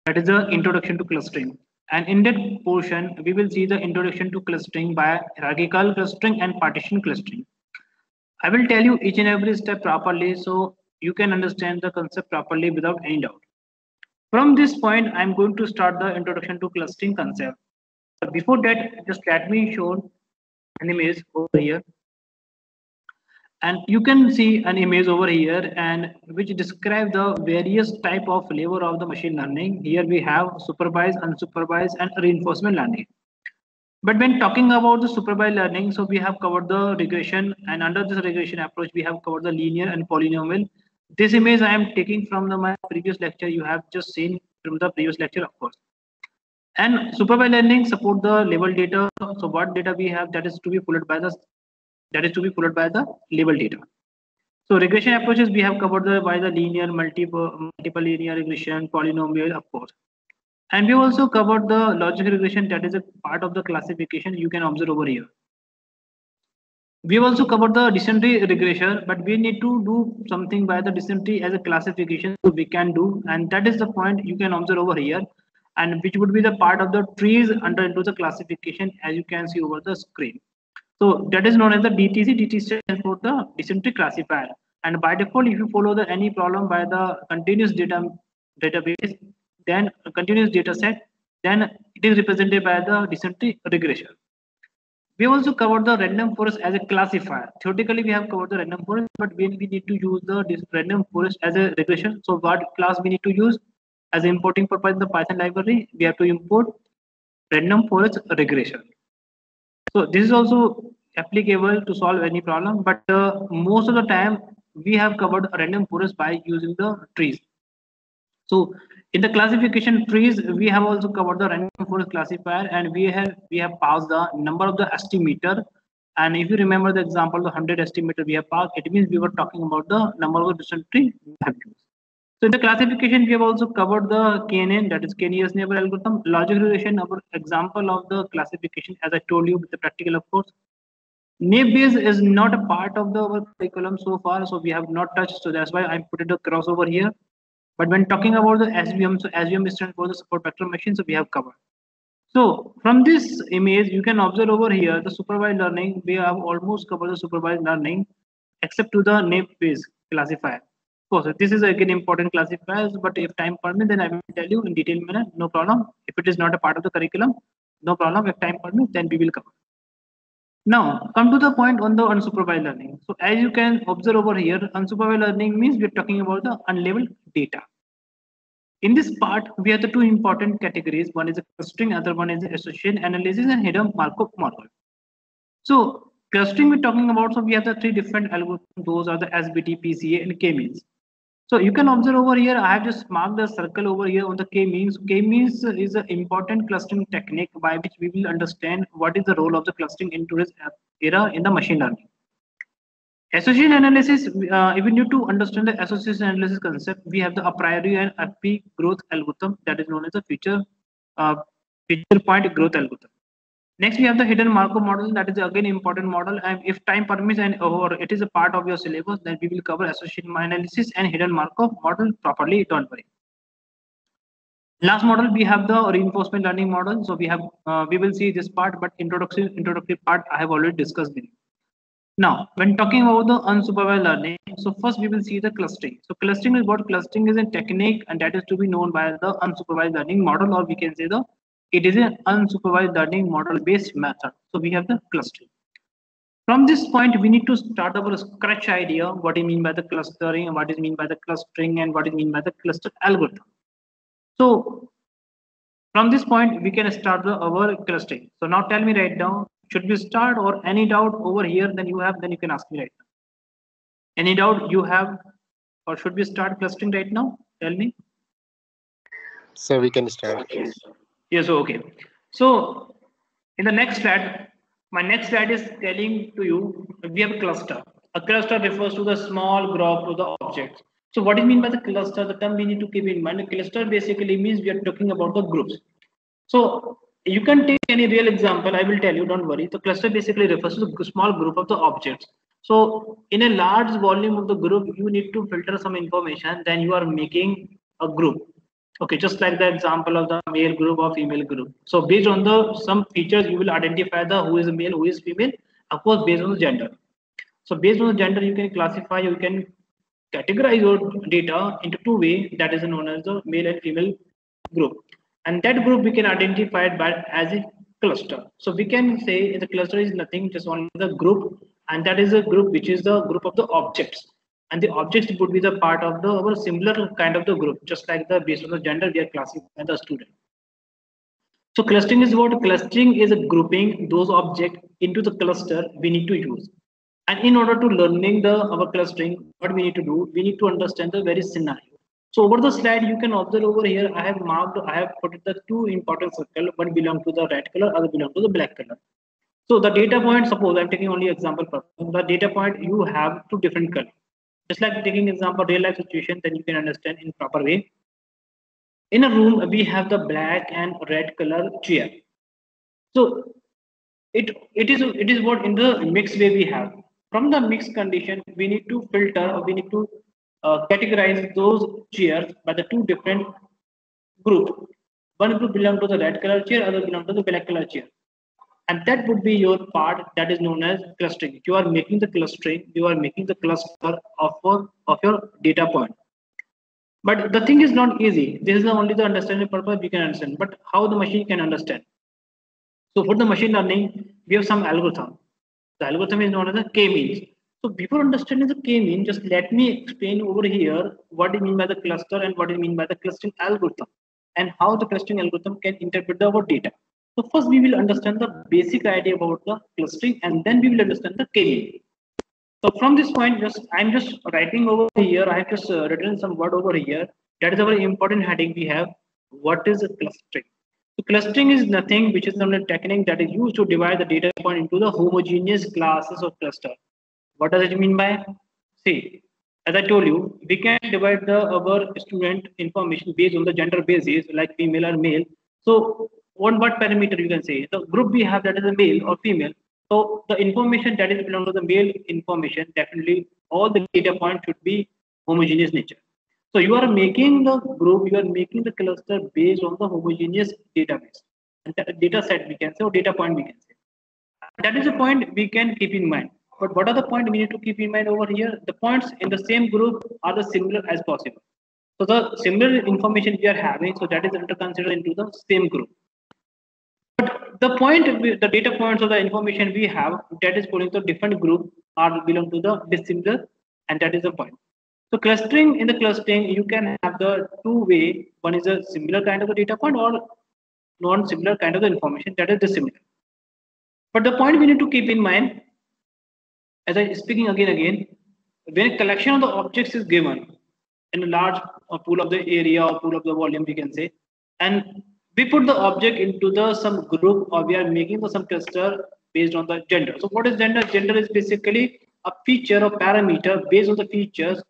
That is the introduction to clustering. And in that portion, we will see the introduction to clustering by hierarchical clustering and partition clustering. I will tell you each and every step properly so you can understand the concept properly without any doubt. From this point, I'm going to start the introduction to clustering concept. But before that, just let me show an image over here. And you can see an image over here and which describe the various type of flavor of the machine learning. Here we have supervised, unsupervised, and reinforcement learning. But when talking about the supervised learning, so we have covered the regression, and under this regression approach, we have covered the linear and polynomial. This image I am taking from my previous lecture. You have just seen from the previous lecture, of course. And supervised learning support the label data. So what data we have that is to be followed by the label data. So regression approaches we have covered by the linear, multiple linear regression, polynomial, of course. And we also covered the logic regression that is a part of the classification you can observe over here. We have also covered the dysentery regression, but we need to do something by the dysentery as a classification so we can do, and that is the point you can observe over here, and which would be the part of the trees under into the classification as you can see over the screen. So that is known as the DTC. DTC stands for the dysentery classifier, and by default, if you follow the any problem by the continuous database, then a continuous data set, then it is represented by the dysentery regression. We also covered the random forest as a classifier. Theoretically, we have covered the random forest, but when we need to use the this random forest as a regression, so what class we need to use as importing purpose in the Python library, we have to import random forest regression. So this is also applicable to solve any problem, but most of the time we have covered random forest by using the trees. So in the classification trees, we have also covered the random forest classifier, and we have passed the number of the estimator. And if you remember the example, the 100 estimator we have passed, it means we were talking about the number of the different tree we have used. So in the classification, we have also covered the KNN, that is K-nearest neighbor algorithm, logic regression, our example of the classification, as I told you with the practical, of course. Naive Bayes is not a part of our curriculum so far, so we have not touched. So that's why I put it a crossover here. But when talking about the SVM, so SVM stands for the support vector machine, so we have covered. So from this image, you can observe over here the supervised learning. We have almost covered the supervised learning, except to the naive Bayes classifier. Of course, this is again important classifiers, but if time permits, then I will tell you in detail manner, no problem. If it is not a part of the curriculum, no problem. If time permits, then we will cover. Now, come to the point on the unsupervised learning. So as you can observe over here, unsupervised learning means we're talking about the unlabeled data. In this part, we have the two important categories. One is a clustering, other one is association analysis and hidden Markov model. So clustering we're talking about, so we have the three different algorithms. Those are the SBT, PCA, and K-means. So you can observe over here, I have just marked the circle over here on the K-means. K-means is an important clustering technique by which we will understand what is the role of the clustering in today's era in the machine learning. Association analysis, if we need to understand the association analysis concept, we have the a priori and FP growth algorithm that is known as the feature point growth algorithm. Next, we have the hidden Markov model that is again important model, and if time permits and or it is a part of your syllabus, then we will cover association analysis and hidden Markov model properly. Don't worry. Last model we have the reinforcement learning model. So we will see this part, but introductory part I have already discussed with you. Now, when talking about the unsupervised learning, so first we will see the clustering. So clustering is what? Clustering is a technique, and that is to be known by the unsupervised learning model, or we can say it is an unsupervised learning model based method. So we have the clustering. From this point, we need to start our scratch idea what you mean by the clustering, and what is mean by the clustering, and what is mean by the cluster algorithm. So from this point, we can start our clustering. So now tell me right now, should we start or any doubt over here? Then you can ask me right now. Any doubt you have, or should we start clustering right now? Tell me. So we can start. Yes, okay. So in the next slide, my next slide is telling to you we have a cluster. A cluster refers to the small group of the objects. So what do you mean by the cluster? The term we need to keep in mind. A cluster basically means we are talking about the groups. So you can take any real example. I will tell you. Don't worry. The cluster basically refers to a small group of the objects. So in a large volume of the group, you need to filter some information. Then you are making a group. Okay, just like the example of the male group or female group. So based on the some features, you will identify the who is male, who is female, of course, based on the gender. So based on the gender, you can classify, you can categorize your data into two ways, that is known as the male and female group. And that group we can identify it by as a cluster. So we can say the cluster is nothing, just only the group, and that is a group which is the group of the objects. And the objects would be the part of the our similar kind of the group, just like the based on the gender, we are classifying the student. So clustering is what? Clustering is a grouping those objects into the cluster we need to use. And in order to learning the our clustering, what we need to do, we need to understand the very scenario. So over the slide, you can observe over here, I have put the two important circle, one belong to the red color, other belong to the black color. So the data point, suppose I'm taking only example purpose, the data point you have two different color. Just like taking example real life situation, then you can understand in proper way. In a room, we have the black and red color chair. So it is what in the mixed way we have. From the mixed condition, we need to filter or we need to categorize those chairs by the two different group. One group belong to the red color chair, other belong to the black color chair. And that would be your part that is known as clustering. You are making the clustering, you are making the cluster of your data point. But the thing is not easy. This is the only the understanding purpose we can understand. But how the machine can understand? So for the machine learning, we have some algorithm. The algorithm is known as the k-means. So before understanding the k-mean, just let me explain over here what I mean by the cluster and what I mean by the clustering algorithm and how the clustering algorithm can interpret our data. So first we will understand the basic idea about the clustering and then we will understand the k-mean. So from this point, I'm just writing over here. I have just written some word over here. That is a very important heading we have. What is a clustering? So clustering is nothing which is a technique that is used to divide the data point into the homogeneous classes of cluster. What does it mean by? See, as I told you, we can divide the our student information based on the gender basis, like female or male. So, on what parameter you can say? The group we have, that is a male or female. So, the information that is belong to the male information, definitely all the data points should be homogeneous nature. So, you are making the group, you are making the cluster based on the homogeneous database, and data set we can say, or data point we can say. That is a point we can keep in mind. But what are the point we need to keep in mind over here? The points in the same group are the similar as possible. So the similar information we are having, so that is under considered into the same group. But the point, the data points or the information we have that is belonging to different group are belong to the dissimilar, and that is the point. So clustering, in the clustering, you can have the two way. One is a similar kind of a data point or non-similar kind of the information that is dissimilar. But the point we need to keep in mind, as I speaking again, when a collection of the objects is given in a large pool of the area or pool of the volume, we can say, and we put the object into the some group or we are making the some cluster based on the gender. So what is gender? Gender is basically a feature or parameter. Based on the features,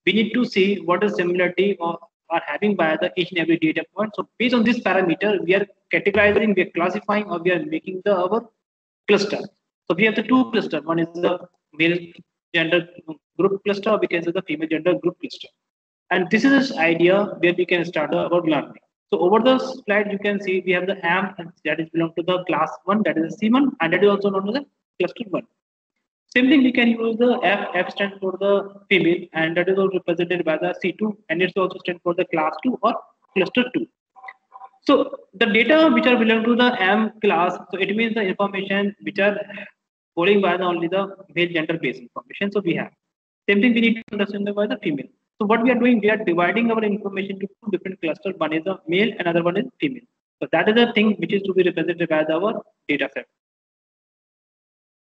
we need to see what is similarity or are having by the each and every data point. So based on this parameter, we are categorizing, we are classifying, or we are making the our cluster. So we have the two cluster. One is the male gender group cluster, or we can say the female gender group cluster. And this is this idea where we can start about learning. So over the slide, you can see we have the AMP that is belong to the class one, that is the C1, and that is also known as the cluster one. Same thing, we can use the F. F stands for the female, and that is also represented by the C2, and it's also stands for the class 2 or cluster 2. So the data which are belong to the M class, so it means the information which are holding by the only the male gender based information. So we have same thing we need to understand by the female. So what we are doing, we are dividing our information to two different clusters. One is the male, another one is female. So that is the thing which is to be represented by our data set.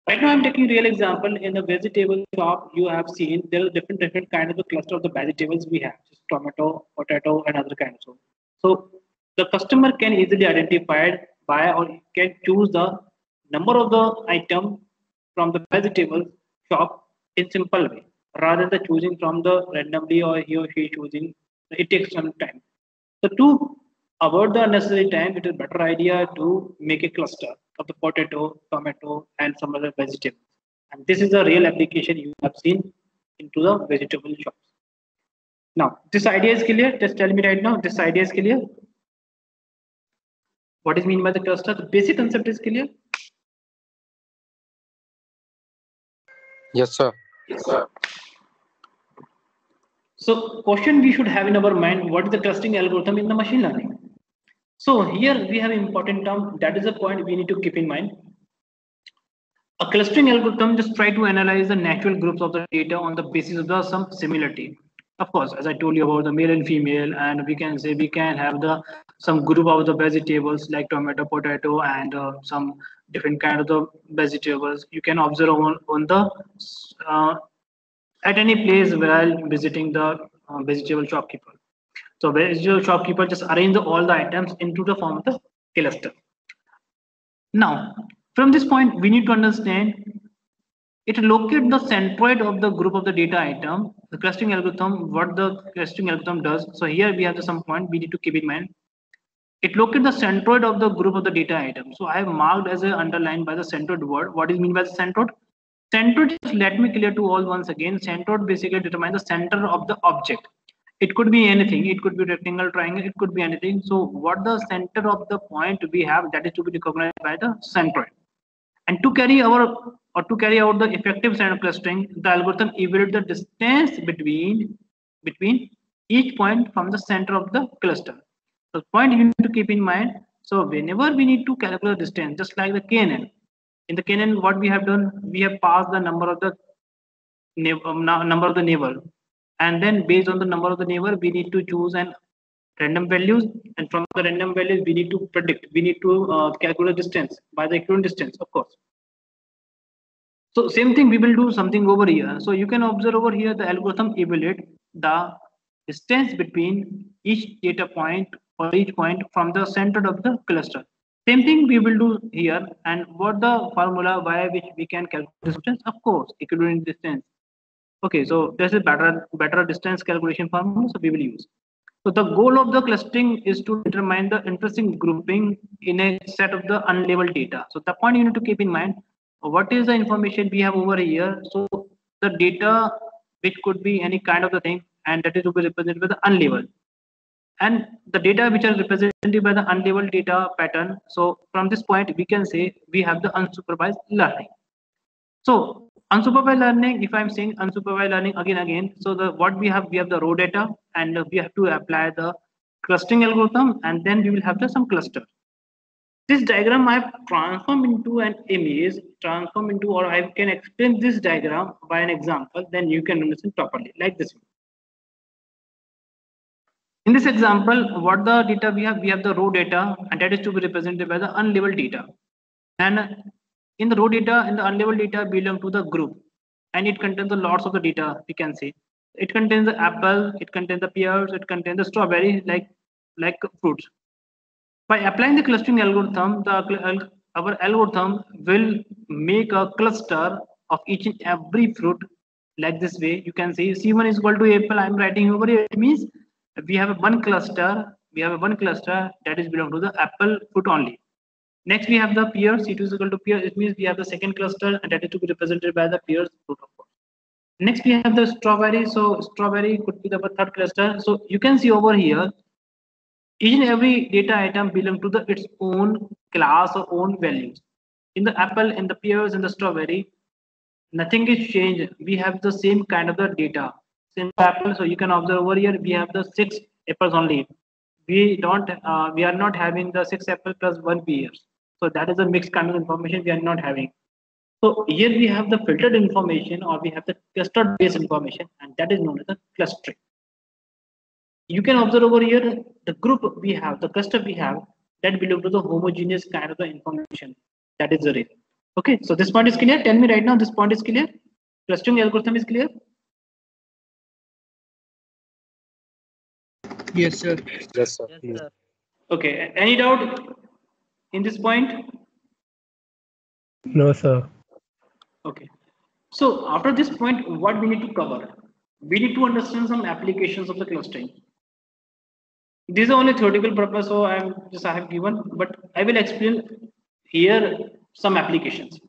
Right now, I'm taking real example in the vegetable shop. You have seen there are different kind of the cluster of the vegetables we have, just tomato, potato, and other kinds. So the customer can easily identify it by or can choose the number of the item from the vegetable shop in simple way rather than choosing from the randomly or he or she choosing. It takes some time. So to avoid the unnecessary time, it is better idea to make a cluster of the potato, tomato, and some other vegetables. And this is a real application you have seen into the vegetable shops. Now, this idea is clear. Just tell me right now, this idea is clear. What is mean by the cluster? The basic concept is clear. Yes, sir. So question we should have in our mind, what is the clustering algorithm in the machine learning? So here we have important term, that is a point we need to keep in mind. A clustering algorithm just try to analyze the natural groups of the data on the basis of some similarity. Of course, as I told you about the male and female, and we can say we can have the some group of the vegetables like tomato, potato, and some different kind of the vegetables. You can observe on the uh, at any place while visiting the vegetable shopkeeper. So vegetable shopkeeper just arrange all the items into the form of the cluster. Now, from this point, we need to understand it locates the centroid of the group of the data item. The clustering algorithm, what the clustering algorithm does. So here we have some point we need to keep in mind. It locates the centroid of the group of the data item. So I have marked as a underlined by the centroid word. What is mean by the centroid? Centroid is, let me clear to all once again. Centroid basically determines the center of the object. It could be anything. It could be rectangle, triangle. It could be anything. So what the center of the point we have, that is to be recognized by the centroid. And to carry out the effective set of clustering, the algorithm evaluates the distance between each point from the center of the cluster. The point you need to keep in mind. So whenever we need to calculate the distance, just like the KNN, in the KNN, what we have done, we have passed the number of the neighbor, and then based on the number of the neighbor, we need to choose an random values, and from the random values, we need to predict. We need to calculate distance by the equivalent distance, of course. So same thing, we will do something over here. So you can observe over here, the algorithm evaluate the distance between each data point or each point from the center of the cluster. Same thing we will do here. And what the formula by which we can calculate distance? Of course, equivalent distance. Okay, so there's a better distance calculation formula, so we will use. So the goal of the clustering is to determine the interesting grouping in a set of the unlabeled data. So the point you need to keep in mind, what is the information we have over here? So the data, which could be any kind of the thing, and that is to be represented by the unlabeled. And the data which are represented by the unlabeled data pattern. So from this point, we can say we have the unsupervised learning. So unsupervised learning, if I'm saying unsupervised learning again, so the what we have the raw data, and we have to apply the clustering algorithm, and then we will have some cluster. This diagram I have transformed into an image, or I can explain this diagram by an example, then you can understand properly, like this one. In this example, what the data we have the raw data, and that is to be represented by the unlabeled data. And in the raw data and the unlabeled data belong to the group, and it contains the lots of the data, we can say. It contains the apple, it contains the pears, it contains the strawberry, like fruits. By applying the clustering algorithm, our algorithm will make a cluster of each and every fruit, like this way. You can see C1 is equal to apple. I'm writing over here. It means we have one cluster. We have one cluster that is belong to the apple fruit only. Next, we have the pear. C2 is equal to pear. It means we have the second cluster, and that is to be represented by the pears fruit, of course. Next, we have the strawberry. So strawberry could be the third cluster. So you can see over here, each and every data item belongs to its own class or own values. In the apple, in the pears, in the strawberry, nothing is changed. We have the same kind of the data. In the apple, so you can observe over here, we have the 6 apples only. We are not having the 6 apples plus 1 pears. So that is a mixed kind of information we are not having. So here we have the filtered information, or we have the cluster based information, and that is known as the clustering. You can observe over here the group we have, the cluster we have, that belong to the homogeneous kind of the information. That is the array. Okay, so this point is clear. Tell me right now, this point is clear. Clustering algorithm is clear. Yes, sir. Yes, sir. Yes, sir. Okay, any doubt in this point? No, sir. Okay, so after this point, what we need to cover? We need to understand some applications of the clustering. These are only theoretical purpose, so I have given, but I will explain here some applications.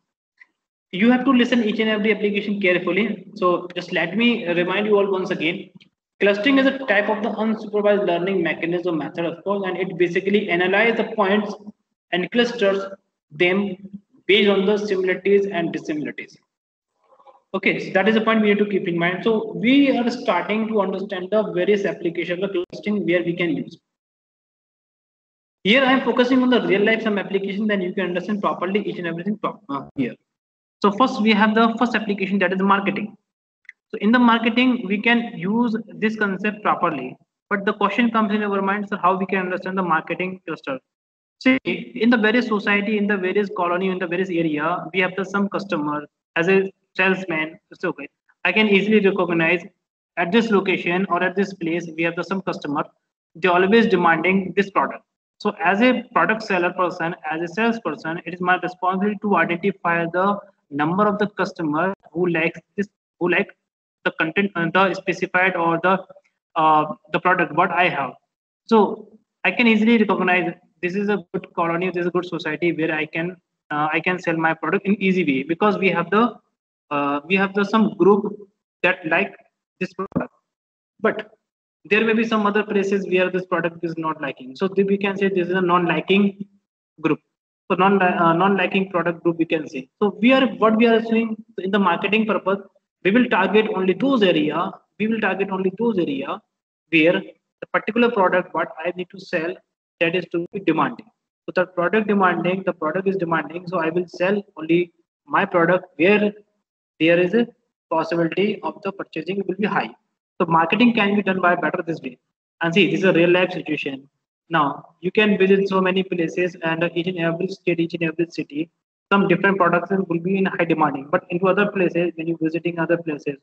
You have to listen each and every application carefully. So just let me remind you all once again. Clustering is a type of the unsupervised learning mechanism method, of course, and it basically analyzes the points and clusters them based on the similarities and dissimilarities. Okay, so that is the point we need to keep in mind. So we are starting to understand the various applications of clustering where we can use. Here I am focusing on the real life some application, then you can understand properly each and everything here. So first we have the first application, that is marketing. So in the marketing, we can use this concept properly. But the question comes in our mind, so how we can understand the marketing cluster. See, in the various society, in the various colony, in the various area, we have the some customer as a salesman. It's okay. I can easily recognize at this location or at this place, we have the some customer. They always demanding this product. So as a product seller person, as a salesperson, it is my responsibility to identify the number of the customer who likes this, who like the content, the specified or the product what I have. So I can easily recognize this is a good colony, this is a good society where I can sell my product in easy way because we have the some group that like this product. But there may be some other places where this product is not liking. So we can say this is a non-liking group. So non-liking product group we can say. So what we are doing in the marketing purpose, we will target only those area. We will target only those area where the particular product what I need to sell that is to be demanding. So the product is demanding. So I will sell only my product where there is a possibility of the purchasing will be high. So marketing can be done by better this way. And see, this is a real life situation. Now you can visit so many places, and each and every state, each and every city, some different products will be in high demanding. But into other places, when you visiting other places,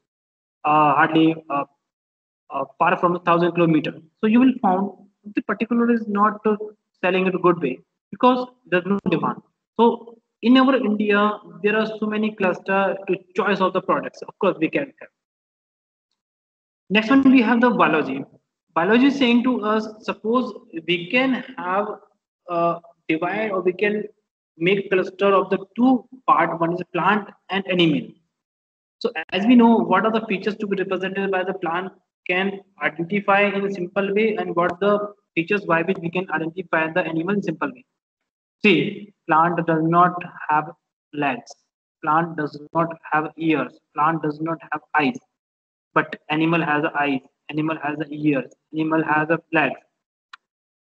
hardly far from 1,000 kilometers, so you will found the particular is not selling in a good way because there's no demand. So in our India, there are so many cluster to choice of the products. Of course, we can have. Next one, we have the biology. Biology is saying to us, suppose we can have divide or we can make cluster of the two part. One is plant and animal. So as we know, what are the features to be represented by the plant can identify in a simple way, and what the features by which we can identify the animal in simple way. See, plant does not have legs. Plant does not have ears. Plant does not have eyes. But animal has eyes. Animal has ears. Animal has a legs.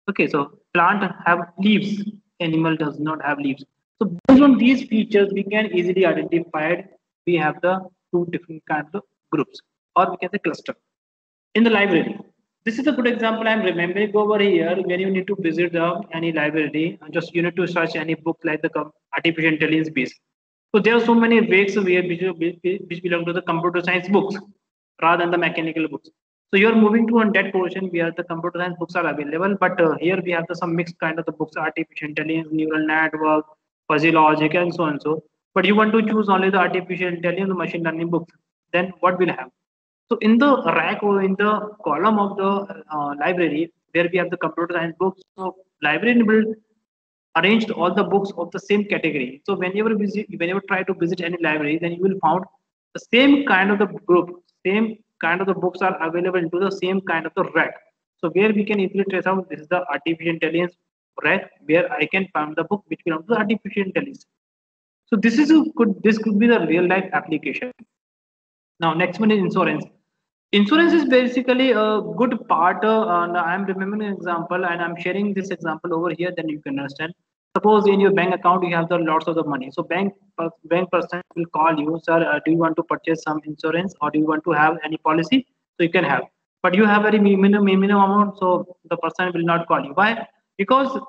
Okay, so plant have leaves. Animal does not have leaves. So based on these features, we can easily identify we have the two different kinds of groups, or we can say cluster. In the library, this is a good example I'm remembering over here. When you need to visit any library, just you need to search any book like the artificial intelligence base. So there are so many books which belong to the computer science books rather than the mechanical books. So you're moving to on that portion where the computer science books are available, but here we have some mixed kind of the books, artificial intelligence, neural network, fuzzy logic, and so on. So, but you want to choose only the artificial intelligence, machine learning books. Then what will have? So in the rack or in the column of the library where we have the computer science books, so librarian will arranged all the books of the same category. So whenever try to visit any library, then you will find the same kind of the group, same kind of the books are available into the same kind of the rack. So where we can easily trace out this is the artificial intelligence rack where I can find the book which belongs to the artificial intelligence. So this could be the real life application. Now, next one is insurance. Insurance is basically a good part. And I'm remembering an example, and I'm sharing this example over here. Then you can understand. Suppose in your bank account you have the lots of the money. So bank person will call you, sir. Do you want to purchase some insurance, or do you want to have any policy? So you can have, but you have very minimum amount. So the person will not call you. Why? Because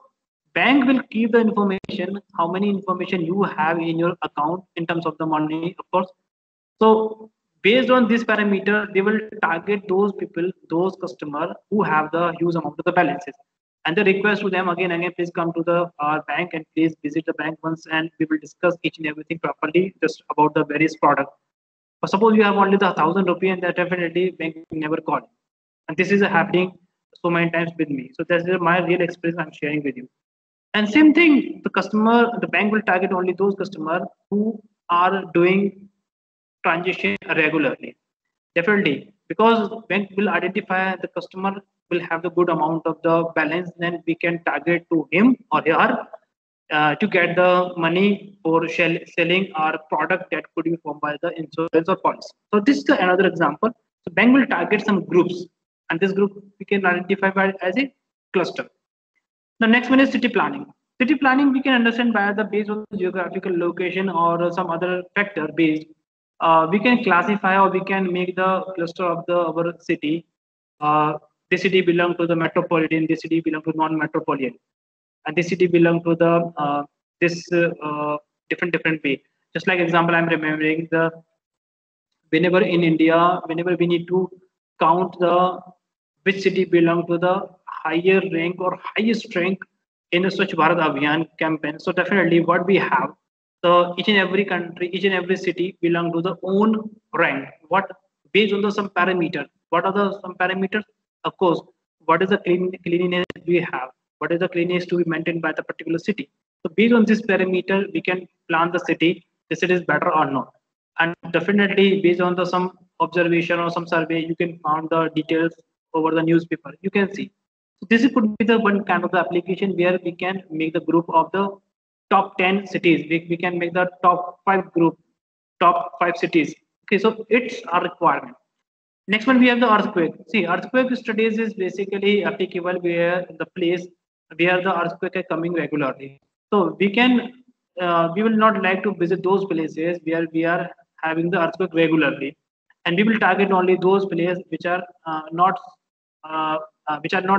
bank will keep the information how many information you have in your account in terms of the money, of course. So based on this parameter, they will target those people, those customer who have the huge amount of the balances. And the request to them again, please come to the our bank and please visit the bank once, and we will discuss each and everything properly just about the various product. But suppose you have only the 1,000 rupees, and that definitely bank will never call. And this is happening so many times with me. So that's my real experience I'm sharing with you. And same thing, the bank will target only those customers who are doing transition regularly. Definitely, because bank will identify the customer will have the good amount of the balance, then we can target to him or her to get the money for selling our product that could be formed by the insurance or policy. So this is another example. So bank will target some groups, and this group we can identify by as a cluster. The next one is city planning. City planning we can understand by the based on the geographical location or some other factor based. We can classify or we can make the cluster of the our city. This city belong to the metropolitan. This city belong to non-metropolitan, and this city belong to the this different way. Just like example, I'm remembering the whenever in India, whenever we need to count the which city belong to the higher rank or highest rank in the Swachh Bharat Abhiyan campaign. So definitely what we have, so each and every country, each and every city belong to the own rank. What based on the some parameter. What are the some parameters? Of course, what is the cleanliness we have? What is the cleanliness to be maintained by the particular city? So based on this parameter, we can plan the city. The city is better or not, and definitely based on the some observation or some survey, you can find the details over the newspaper. You can see. So this could be the one kind of the application where we can make the group of the top 10 cities. We can make the top 5 group, top 5 cities. Okay, so it's our requirement. Next one, we have the earthquake. See, earthquake studies is basically applicable where the place where the earthquake are coming regularly. So we will not like to visit those places where we are having the earthquake regularly, and we will target only those places which are not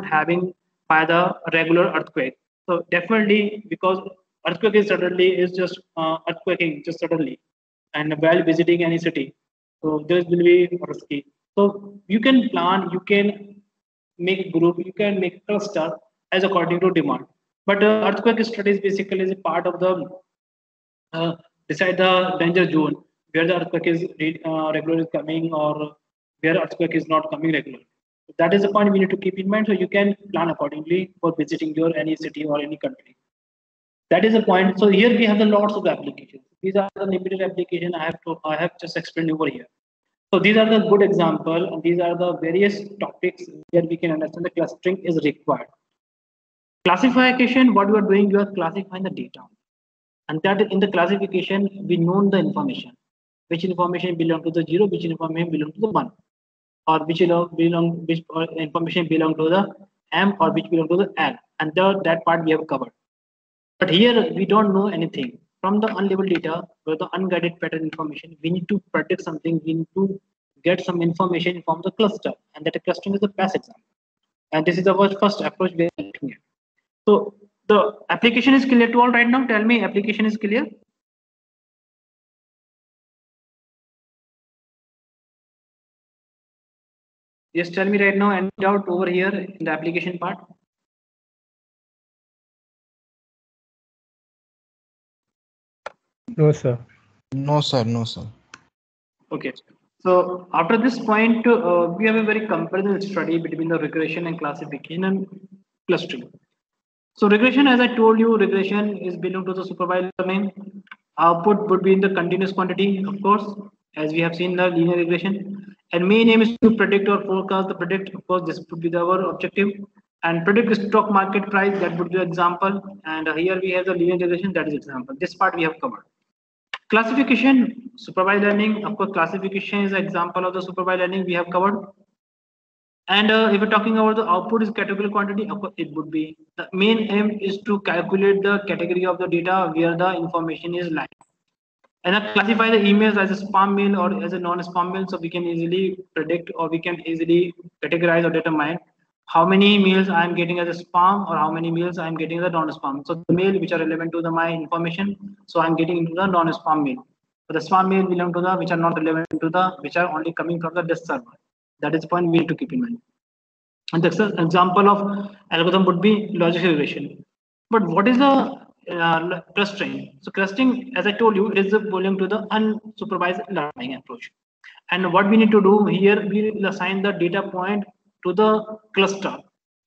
having by the regular earthquake. So definitely because earthquake is suddenly is just earthquaking just suddenly, and while visiting any city, so this will be risky. So you can plan, you can make a group, you can make cluster as according to demand. But earthquake studies basically is a part of the uh, decide the danger zone where the earthquake is regularly coming or where earthquake is not coming regularly. So that is the point we need to keep in mind. So you can plan accordingly for visiting your any city or any country. That is the point. So here we have the lots of applications. These are the limited application I have just explained over here. So these are the good example, and these are the various topics where we can understand the clustering is required. Classification, what you are doing, you are classifying the data, and that in the classification we know the information, which information belong to the zero, which information belong to the one, or which information belong to the M or which belong to the L, and that part we have covered. But here we don't know anything. From the unlabeled data, where the unguided pattern information, we need to predict something, we need to get some information from the cluster, and that clustering is the best example. And this is our first approach we are looking at. So the application is clear to all right now? Tell me, application is clear? Yes, tell me right now, any doubt over here in the application part? No, sir. No, sir. No, sir. Okay. So after this point, we have a very comparative study between the regression and classification and clustering. So regression, as I told you, regression is belong to the supervised learning. Output would be in the continuous quantity, of course, as we have seen the linear regression. And main aim is to predict or forecast the predict. Of course, this would be our objective. And predict the stock market price, that would be the example. And here we have the linear regression, that is example. This part we have covered. Classification, supervised learning. Of course, classification is an example of the supervised learning we have covered. And if we're talking about the output is categorical quantity, of course, it would be the main aim is to calculate the category of the data where the information is lying. And classify the emails as a spam mail or as a non-spam mail, so we can easily predict or we can easily categorize or determine how many mails I am getting as a spam or how many mails I am getting as a non-spam. So the mail which are relevant to my information, so I'm getting into the non-spam mail. But the spam mail belong to the which are not relevant to the which are only coming from the desk server. That is the point we need to keep in mind. And the example of algorithm would be logical regression. But what is the clustering? So clustering, as I told you, it is belong to the unsupervised learning approach. And what we need to do here, we will assign the data point to the cluster.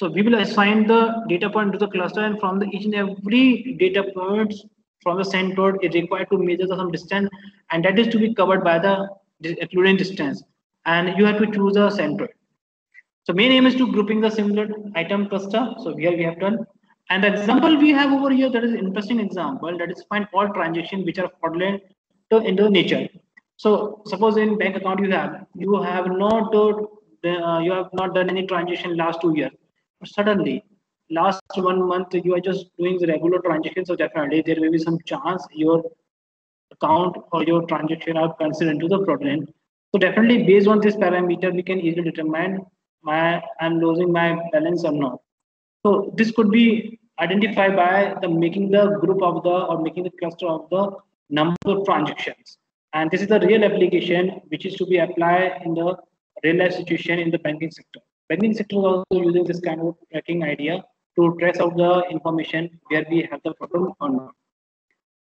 So we will assign the data point to the cluster, and from the each and every data points from the center is required to measure some distance, and that is to be covered by the Euclidean distance. and you have to choose a centroid. So main aim is to grouping the similar item cluster. So here we have done. And the example we have over here, that is interesting example, that is find all transactions which are fraudulent in the nature. So suppose in bank account you have not done any transaction last 2 years. But suddenly last 1 month you are just doing the regular transaction. So definitely there may be some chance your account or your transaction are considered into the fraudulent. So definitely based on this parameter, we can easily determine I'm losing my balance or not. So this could be identified by the making the group of the or making the cluster of the number of transactions. And this is the real application which is to be applied in the real life situation in the banking sector. Banking sector is also using this kind of tracking idea to trace out the information where we have the problem or not.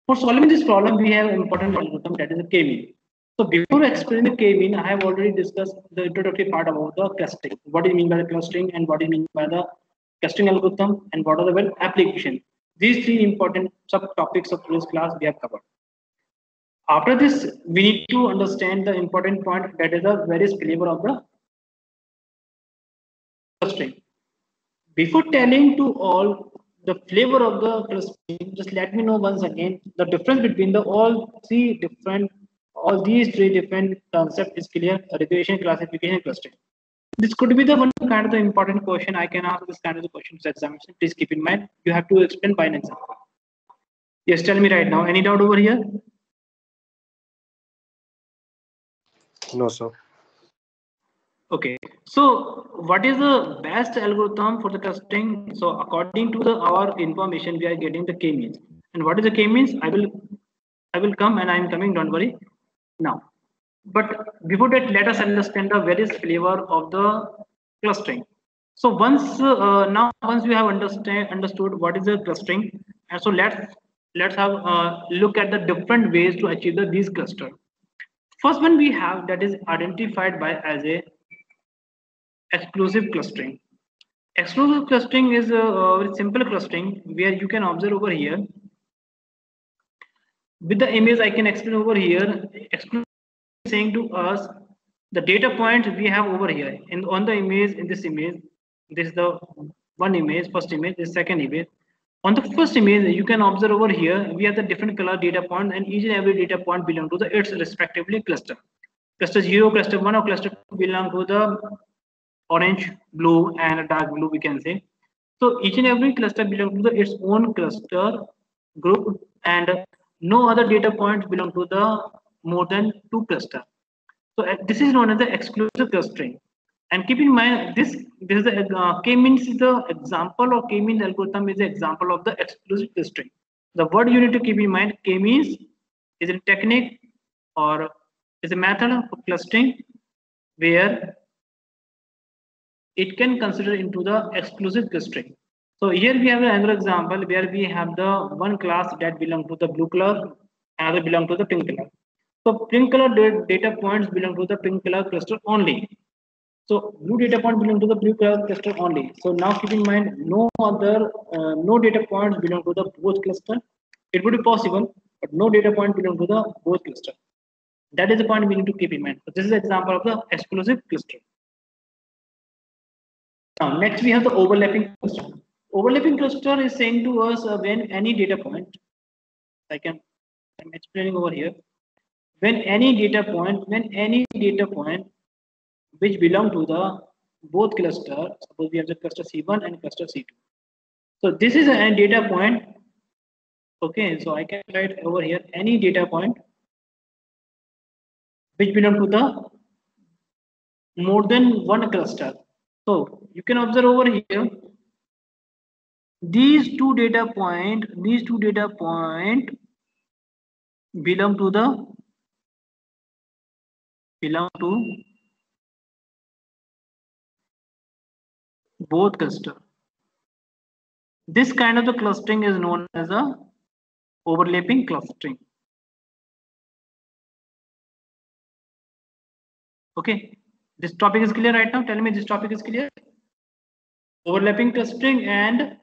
For solving this problem, we have an important algorithm that is a K-mean. So before explaining the K-mean, I have already discussed the introductory part about the clustering. What do you mean by the clustering and what do you mean by the clustering algorithm and what are the well application? These three important subtopics of today's class we have covered. After this, we need to understand the important point that is the various flavor of the clustering. Before telling to all the flavor of the clustering, just let me know once again the difference between the all these three different concepts is clear: regression, classification, clustering. This could be the one kind of the important question I can ask this kind of the questions examination. Please keep in mind you have to explain by an example. Yes, tell me right now. Any doubt over here? No, sir. Okay, so what is the best algorithm for the clustering? So according to our information, we are getting the k-means. And what is the k-means? I will come and I am coming. Don't worry now. But before that, let us understand the various flavor of the clustering. So once we have understood what is the clustering, and so let's have look at the different ways to achieve these cluster. First one we have that is identified by as a exclusive clustering. Exclusive clustering is a very simple clustering where you can observe over here. With the image, I can explain over here. Exclusive saying to us the data points we have over here. And on the image, in this image, this is the one image, first image, this second image. On the first image, you can observe over here, we have the different color data points, and each and every data point belong to its respectively cluster. Cluster 0, cluster 1, or cluster 2 belong to the orange, blue, and dark blue, we can say. So each and every cluster belongs to its own cluster group, and no other data points belong to the more than two cluster. So this is known as the exclusive clustering. And keep in mind, this is the k-means is the example, or k-means algorithm is the example of the exclusive clustering. The word you need to keep in mind, k-means is a technique or is a method of clustering where it can consider into the exclusive clustering. So here we have another example where we have the one class that belong to the blue color, another belong to the pink color. So pink color data points belong to the pink color cluster only. So blue data point belong to the blue color cluster only. So now keep in mind no data points belong to the both cluster. It would be possible, but no data point belong to the both cluster. That is the point we need to keep in mind. So this is an example of the exclusive cluster. Now, next we have the overlapping cluster. Overlapping cluster is saying to us when any data point, I'm explaining over here, when any data point which belong to the both cluster, suppose we have the cluster C1 and cluster C2. So this is a data point. Okay, so I can write over here any data point which belong to the more than one cluster. So you can observe over here these two data point belong to both cluster. This kind of the clustering is known as a overlapping clustering. Okay, this topic is clear right now. Tell me this topic is clear. Overlapping clustering and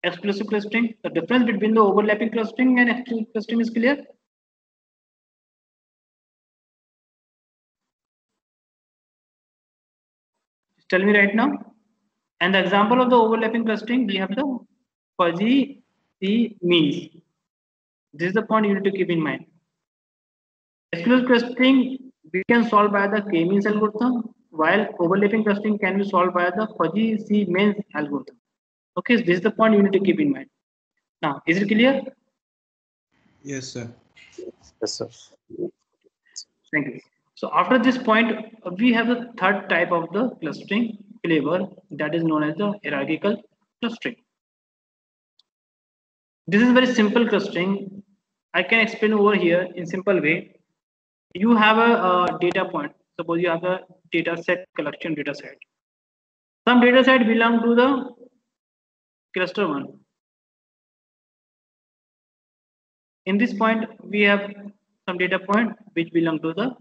exclusive clustering. The difference between the overlapping clustering and exclusive clustering is clear. Tell me right now. And the example of the overlapping clustering, we have the fuzzy C means. This is the point you need to keep in mind. Exclusive clustering we can solve by the k-means algorithm, while overlapping clustering can be solved by the fuzzy C means algorithm. Okay, so this is the point you need to keep in mind. Now, is it clear? Yes, sir. Yes, sir. Thank you. So after this point, we have the third type of the clustering flavor that is known as the hierarchical clustering. This is very simple clustering. I can explain over here in simple way. You have a data point. Suppose you have a data set collection data set. Some data set belong to the cluster 1. In this point, we have some data point which belong to the,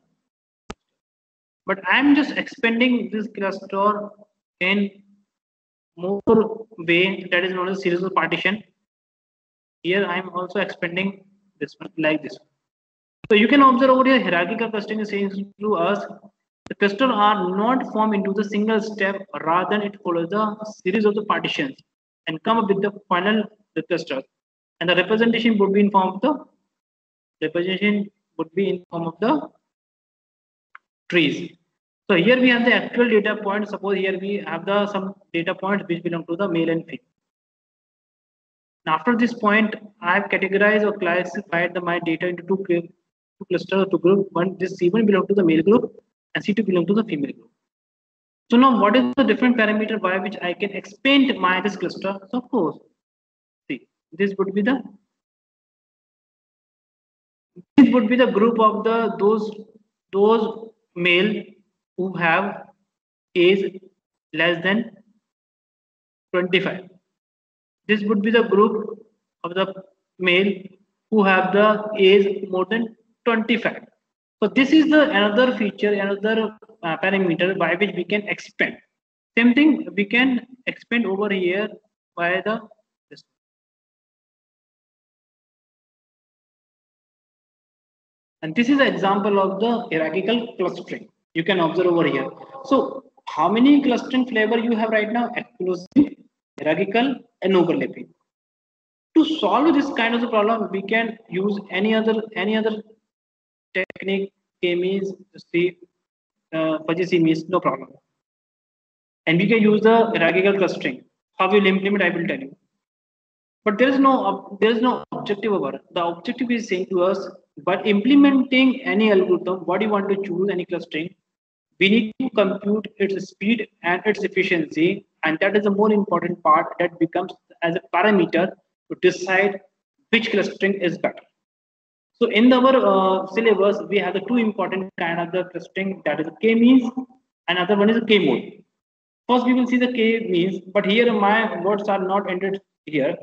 but I'm just expanding this cluster in more way that is known as series of partition. Here I'm also expanding this one like this. So you can observe over here hierarchical clustering is saying to us the clusters are not formed into the single step, rather than it follows the series of the partitions and come up with the final the cluster. And the representation would be in form of the trees. So here we have the actual data point. Suppose here we have the some data points which belong to the male and female. After this point, I have categorized or classified my data into two clusters, two groups. One, this C1 belongs to the male group and C2 belongs to the female group. So now what is the different parameter by which I can expand this cluster? So of course, see, this would be the group of those male who have age less than 25. This would be the group of the male who have the age more than 25. So this is the another feature, another parameter by which we can expand. Same thing we can expand over here by the this. And this is an example of the hierarchical clustering. You can observe over here. So how many clustering flavor you have right now? Exclusive, hierarchical, and overlapping. To solve this kind of the problem, we can use any other technique, k-means, fuzzy c-means, no problem. And we can use the hierarchical clustering. How we'll implement, I will tell you. But there is no objective over it. The objective is saying to us, by implementing any algorithm, what you want to choose, any clustering, we need to compute its speed and its efficiency, and that is the more important part that becomes as a parameter to decide which clustering is better. So in our syllabus, we have the two important kind of the clustering, that is k-means, and other one is k-mode. First, we will see the k-means, but here my words are not ended here.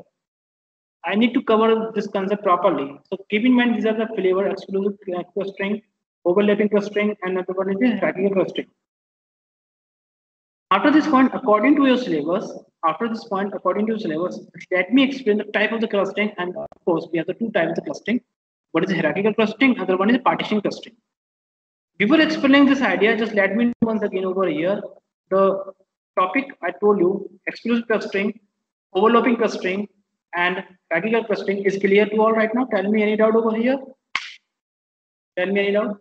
I need to cover this concept properly. So keep in mind, these are the flavor exclusive clustering, overlapping clustering, and another one is the hierarchical clustering. After this point, according to your syllabus, let me explain the type of the clustering. And of course, we have the two types of the clustering. One is the hierarchical clustering, other one is the partition clustering. Before explaining this idea, just let me once again over here the topic I told you: exclusive clustering, overlapping clustering, and hierarchical clustering is clear to all right now. Tell me any doubt over here. Tell me any doubt.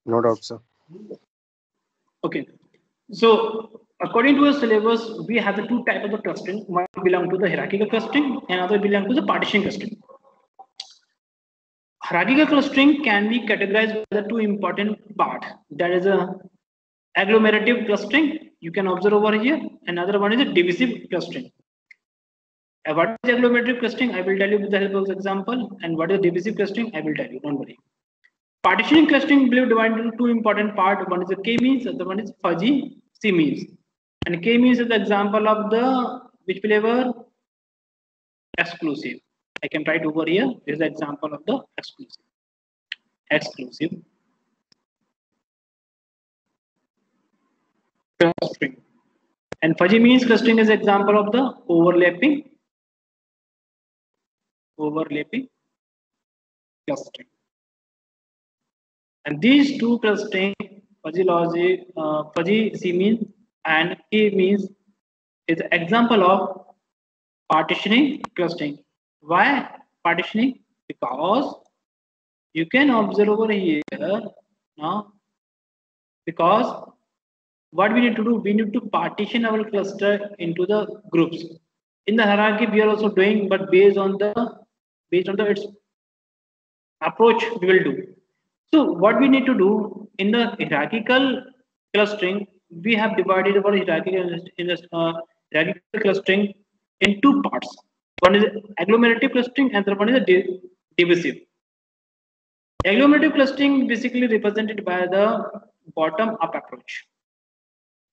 No doubt, sir. Okay. So according to a syllabus, we have the two types of the clustering. One belong to the hierarchical clustering, and other belong to the partition clustering. Hierarchical clustering can be categorized by the two important parts. That is a agglomerative clustering. You can observe over here. Another one is a divisive clustering. What is agglomerative clustering? I will tell you with the help of the example. And what is divisive clustering? I will tell you. Don't worry. Partitioning clustering will be divided into two important parts. One is the k-means, the other one is fuzzy c-means. And k-means is the example of the which flavor? Exclusive. I can write over here. This is the example of the exclusive. Exclusive clustering. And fuzzy means clustering is example of the overlapping clustering. And these two clustering fuzzy logic, fuzzy C means and K means is an example of partitioning clustering. Why partitioning? Because you can observe over here now, because what we need to do, we need to partition our cluster into the groups. In the hierarchy, we are also doing, but based on the its approach we will do. So what we need to do in the hierarchical clustering, we have divided our hierarchical clustering in two parts. One is agglomerative clustering and the other one is a divisive. Agglomerative clustering basically represented by the bottom up approach.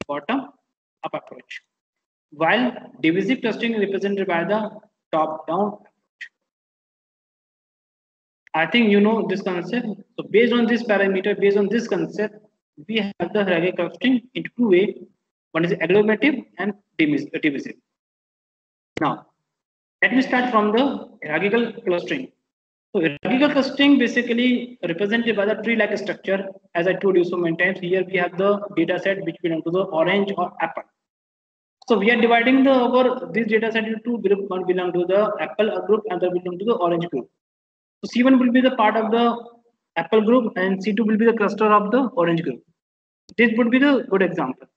Bottom up approach. While divisive clustering is represented by the top down. I think you know this concept. So based on this parameter, based on this concept, we have the hierarchical clustering into two ways. One is agglomerative and divisive. Now, let me start from the hierarchical clustering. So hierarchical clustering basically represented by the tree-like structure. As I told you so many times, here we have the data set which belong to the orange or apple. So we are dividing this data set into two groups. One belong to the apple group and other belong to the orange group. So C1 will be the part of the apple group and C2 will be the cluster of the orange group. This would be the good example.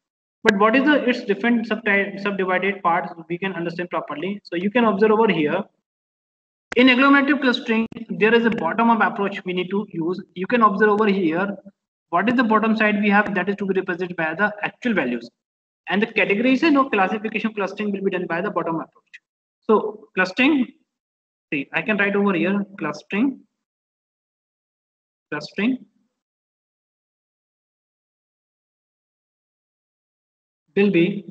But what is its different subdivided parts we can understand properly. So you can observe over here. In agglomerative clustering, there is a bottom-up approach we need to use. You can observe over here. What is the bottom side we have that is to be represented by the actual values. And the categorization or classification clustering will be done by the bottom approach. So clustering, see, I can write over here clustering will be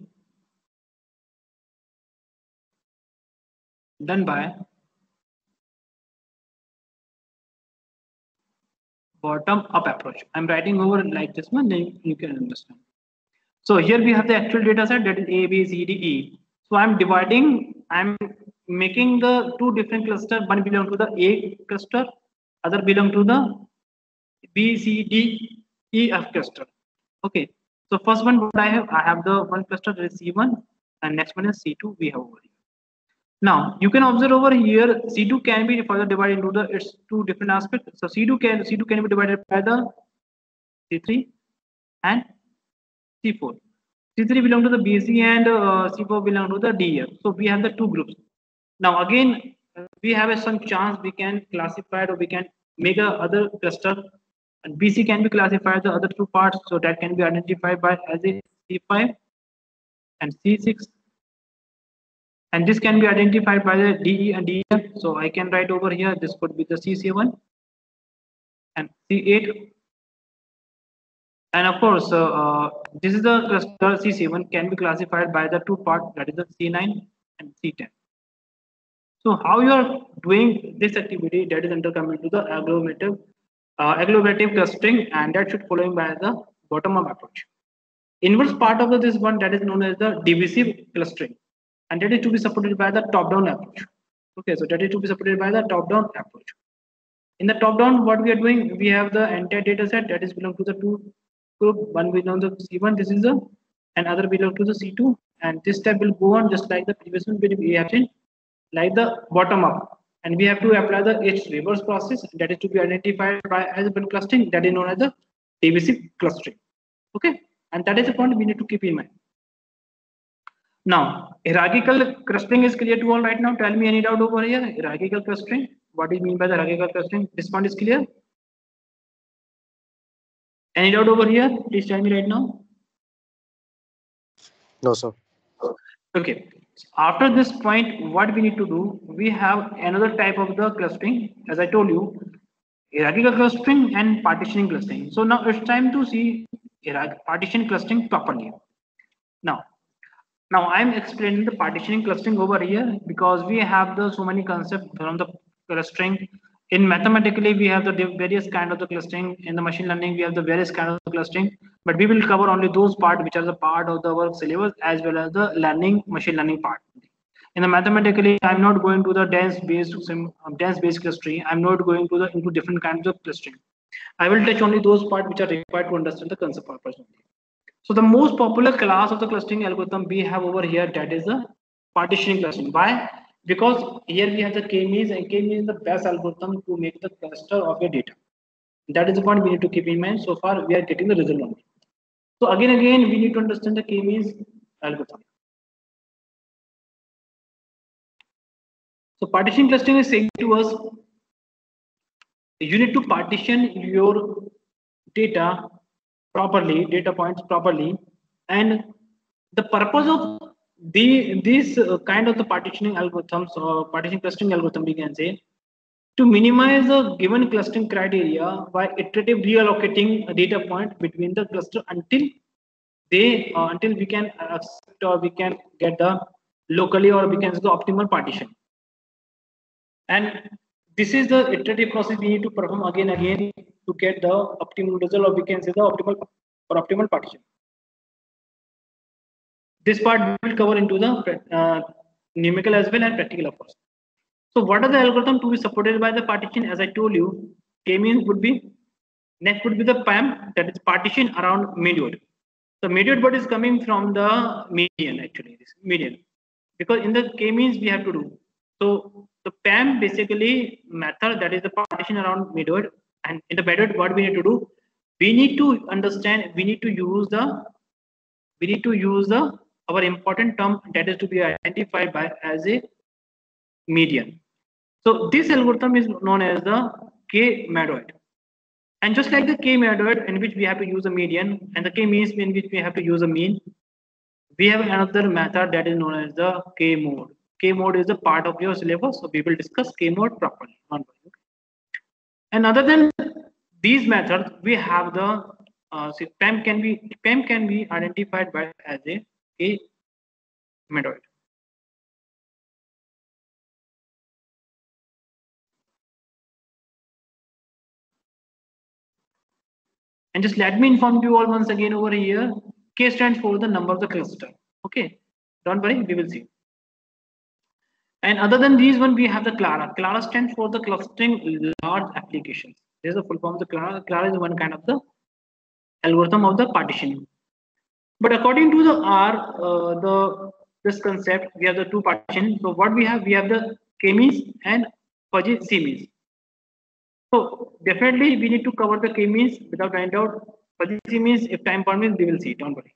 done by bottom up approach. I'm writing over like this one, then you can understand. So here we have the actual data set that is A, B, C, D, E. So I'm making the two different clusters. One belong to the A cluster, other belong to the B, C, D, E, F cluster. Okay. So first one what I have the one cluster that is C1 and next one is C2 we have over here. Now you can observe over here C2 can be further divided into its two different aspects. So C2 can be divided by the C3 and C4. C3 belong to the BC and C4 belong to the DF. So we have the two groups. Now again, we have some chance we can classify or we can make a other cluster. And BC can be classified the other two parts, so that can be identified by as a C5 and C6. And this can be identified by the DE and DF. So I can write over here, this could be the C7 and C8. And of course, this is the cluster C7 can be classified by the two parts, that is the C9 and C10. So how you are doing this activity, that is coming to the agglomerative clustering, and that should following by the bottom-up approach. Inverse part of this one that is known as the divisive clustering, and that is to be supported by the top-down approach. Okay, so that is to be supported by the top-down approach. In the top-down, what we are doing, we have the entire data set that is belong to the two group. One belong to C1, this is the, and other belong to the C2, and this step will go on just like the previous one we have seen, like the bottom-up. And we have to apply the its reverse process that is to be identified by as one clustering that is known as the divisive clustering. Okay, and that is the point we need to keep in mind. Now, hierarchical clustering is clear to all right now. Tell me any doubt over here. Hierarchical clustering. What do you mean by the hierarchical clustering? This point is clear. Any doubt over here? Please tell me right now. No, sir. Okay. After this point, what we need to do, we have another type of the clustering, as I told you, hierarchical clustering and partitioning clustering. So now it's time to see partition clustering properly. Now I'm explaining the partitioning clustering over here because we have the so many concepts from the clustering. In mathematically, we have the various kind of the clustering. In the machine learning, we have the various kind of the clustering. But we will cover only those parts which are the part of the work syllabus as well as the machine learning part. In the mathematically, I'm not going to the dense based clustering. I'm not going to the into different kinds of clustering. I will touch only those parts which are required to understand the concept purpose only. So the most popular class of the clustering algorithm we have over here, that is the partitioning clustering. Why? Because here we have the k-means, and k-means is the best algorithm to make the cluster of your data. That is the point we need to keep in mind. So far we are getting the result only. So again we need to understand the k-means algorithm. So partition clustering is saying to us, you need to partition your data properly, data points properly, and the purpose of these kind of the partitioning algorithms or partition clustering algorithm, we can say, to minimize the given clustering criteria by iterative reallocating a data point between the cluster until we can accept or we can get the locally or we can say the optimal partition. And this is the iterative process we need to perform again to get the optimal result, or we can say the optimal partition. This part we will cover into the numerical as well and practical, of course. So what are the algorithm to be supported by the partition? As I told you, k-means would be, next would be the PAM, that is partition around median. The median word is coming from the median, actually, this median, because in the k-means we have to do. So the PAM basically method, that is the partition around median, and in the method what we need to do, we need to understand, we need to use the our important term that is to be identified by as a median. So this algorithm is known as the k-medoid. And just like the k-medoid in which we have to use a median and the k-means in which we have to use a mean, we have another method that is known as the k-mode. K-mode is a part of your syllabus, so we will discuss k-mode properly. And other than these methods, we have the PAM can be identified by as a k-medoid. And just let me inform you all once again over here. K stands for the number of the cluster. Okay, don't worry, we will see. And other than these one, we have the Clara. Clara stands for the clustering large applications. This is the full form of the Clara. Clara is one kind of the algorithm of the partitioning. But according to the this concept, we have the two partitions. So what we have the k-means and fuzzy c-means. So definitely we need to cover the k-means without any doubt. Fuzzy c-means, if time permits, we will see. Don't worry.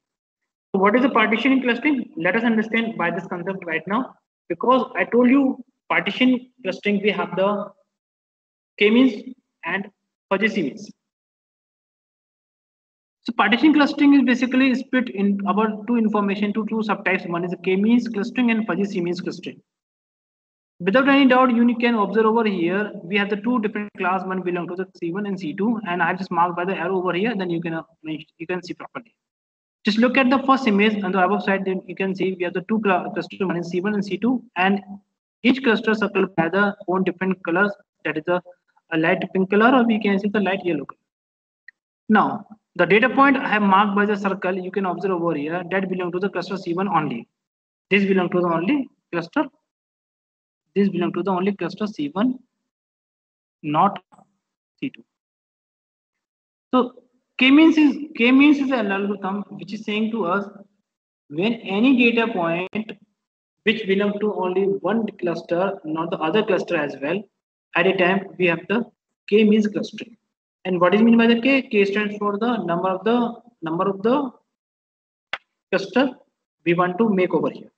So what is the partitioning clustering? Let us understand by this concept right now. Because I told you partition clustering, we have the k-means and fuzzy c-means. So partition clustering is basically split in about two subtypes. One is the k-means clustering and fuzzy c-means clustering. Without any doubt, you can observe over here, we have the two different class. One belong to the C1 and C2, and I have just marked by the arrow over here. Then you can see properly. Just look at the first image on the above side. Then you can see we have the two clusters, one is C1 and C2, and each cluster circled by the own different colors. That is a light pink color, or we can see the light yellow color. Now, the data point I have marked by the circle, you can observe over here, that belong to the cluster C1 only. This belong to the only cluster. This belong to the only cluster C1, not C2. So k-means is an algorithm which is saying to us, when any data point which belong to only one cluster, not the other cluster as well, at a time we have the k-means clustering. And what is meant by the k? K stands for the number of the cluster we want to make over here.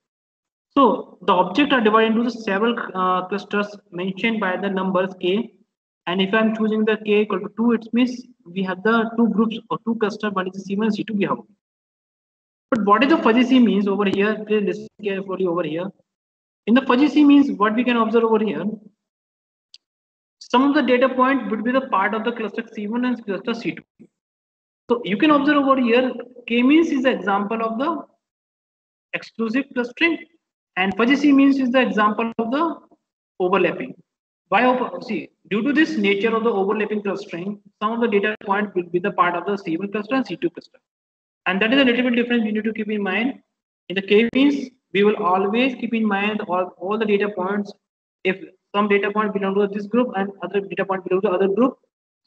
So the objects are divided into the several clusters mentioned by the numbers k. And if I'm choosing the k equal to 2, it means we have the two groups or two clusters, one is C1 and C2 we have. But what is the fuzzy C means over here? Please listen carefully over here. In the fuzzy C means, what we can observe over here, some of the data point would be the part of the cluster C1 and cluster C2. So you can observe over here, k means is the example of the exclusive clustering, and fuzzy C means is the example of the overlapping. See, due to this nature of the overlapping clustering, some of the data point will be the part of the C1 cluster and C2 cluster. And that is a little bit different you need to keep in mind. In the k-means, we will always keep in mind all the data points. If some data point belong to this group and other data point belong to other group,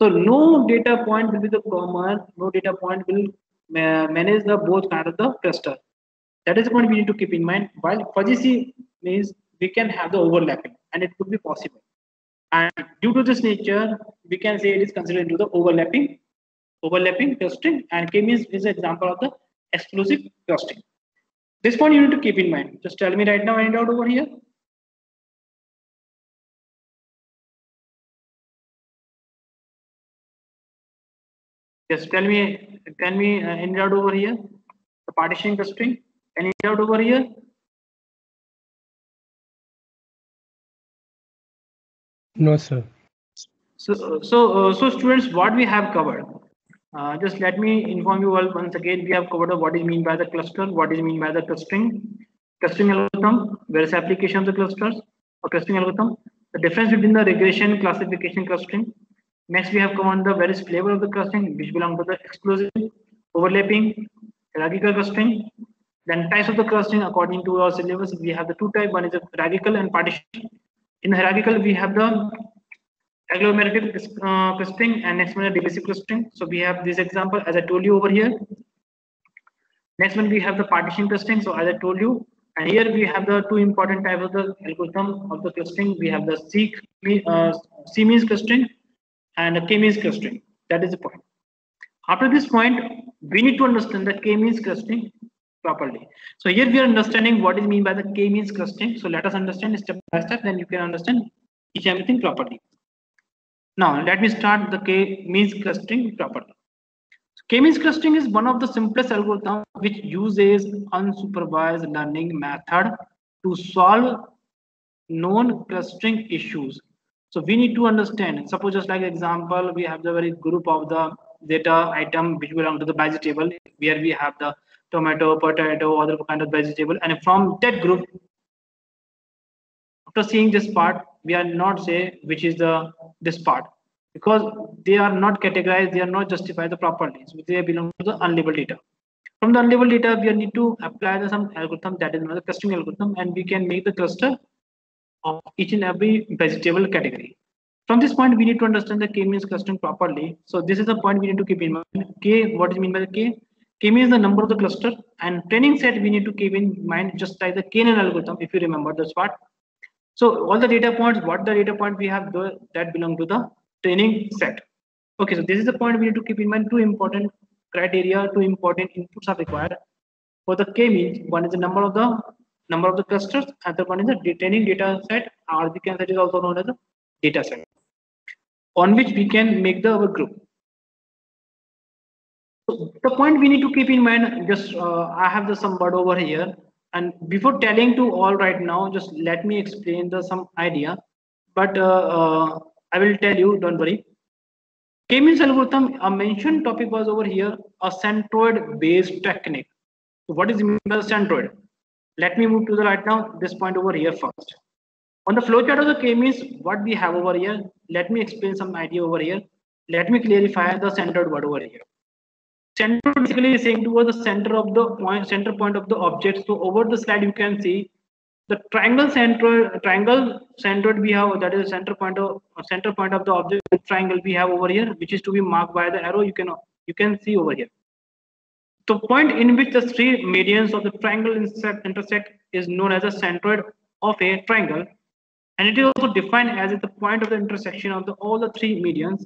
So no data point will be the common, no data point will manage the both kind of the cluster. That is the point we need to keep in mind. While fuzzy C means we can have the overlapping and it could be possible. And due to this nature, we can say it is considered into the overlapping clustering, and K means is an example of the exclusive clustering. This point you need to keep in mind. Just tell me right now, any doubt over here? Just tell me, can we any doubt over here? The partitioning clustering, any doubt over here? No, sir. So students, what we have covered. Just let me inform you all once again. We have covered what is mean by the cluster, what is mean by the clustering algorithm, various application of the clusters or clustering algorithm, the difference between the regression, classification, clustering. Next, we have covered the various flavor of the clustering, which belong to the exclusive, overlapping, hierarchical clustering. Then types of the clustering according to our syllabus, we have the two types. One is the hierarchical and partition. In hierarchical, we have the agglomerative clustering and next one is divisive clustering. So we have this example as I told you over here. Next one we have the partition clustering. So as I told you, and here we have the two important types of the algorithm of the clustering. We have the C means clustering and the K means clustering. That is the point. After this point, we need to understand the K means clustering properly. So here we are understanding what is mean by the K means clustering. So let us understand step by step, then you can understand each and everything properly. Now, let me start the K-means clustering properly. K-means clustering is one of the simplest algorithms which uses unsupervised learning method to solve known clustering issues. So we need to understand, suppose just like example, we have the very group of the data item which belong to the vegetable, where we have the tomato, potato, other kind of vegetable, and from that group, after seeing this part, we are not say which is the this part because they are not categorized, they are not justified the properties. They belong to the unlabeled data. From the unlabeled data, we need to apply some algorithm that is another clustering algorithm, and we can make the cluster of each and every vegetable category. From this point, we need to understand the K-means clustering properly. So this is the point we need to keep in mind. K, what is mean by the K? K means the number of the cluster, and training set we need to keep in mind just like the KNN algorithm, if you remember this part. So all the data points, what the data point we have that belong to the training set. Okay, so this is the point we need to keep in mind. Two important criteria, two important inputs are required for the K means. One is the number of the clusters, and the one is the training data set, or we can say it is also known as a data set on which we can make the our group. So the point we need to keep in mind, just I have the some word over here, and before telling to all right now, just let me explain the some idea. But I will tell you, don't worry. K-means algorithm, a mentioned topic was over here, a centroid based technique. So what is mean by the centroid? Let me move to the right now, this point over here first. On the flowchart of the K-means, what we have over here, let me explain some idea over here. Let me clarify the centered word over here. Center basically is saying towards the center of the point, center point of the object. So over the slide, you can see the triangle centered we have, that is center point of the object. Triangle we have over here, which is to be marked by the arrow. You can see over here. The point in which the three medians of the triangle intersect is known as the centroid of a triangle, and it is also defined as the point of the intersection of all the three medians.